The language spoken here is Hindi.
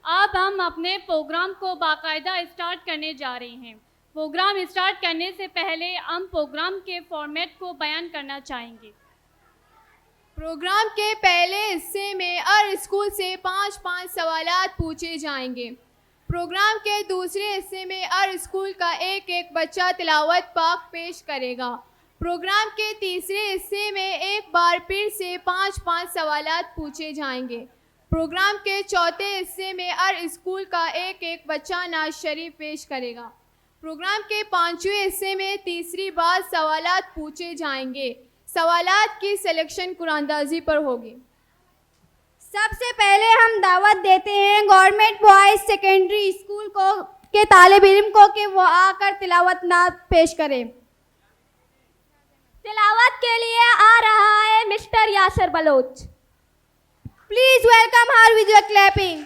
अब हम अपने प्रोग्राम को बाकायदा स्टार्ट करने जा रहे हैं। प्रोग्राम स्टार्ट करने से पहले हम प्रोग्राम के फॉर्मेट को बयान करना चाहेंगे। प्रोग्राम के पहले हिस्से में हर स्कूल से 5-5 सवालात पूछे जाएंगे। प्रोग्राम के दूसरे हिस्से में हर स्कूल का एक बच्चा तिलावत पाक पेश करेगा। प्रोग्राम के तीसरे हिस्से में एक बार फिर से 5-5 सवालात पूछे जाएंगे। प्रोग्राम के चौथे हिस्से में हर स्कूल का एक बच्चा नाज शरीफ पेश करेगा। प्रोग्राम के पांचवें हिस्से में तीसरी बार सवालात पूछे जाएंगे। सवालात की सिलेक्शन कुरानदाजी पर होगी। सबसे पहले हम दावत देते हैं गवर्नमेंट बॉयज़ सेकेंडरी स्कूल को के तालिब इल्म को कि वो आकर तिलावत नात पेश करें। तिलावत के लिए आ रहा है mister Yasar Baloch. Please welcome her with your clapping.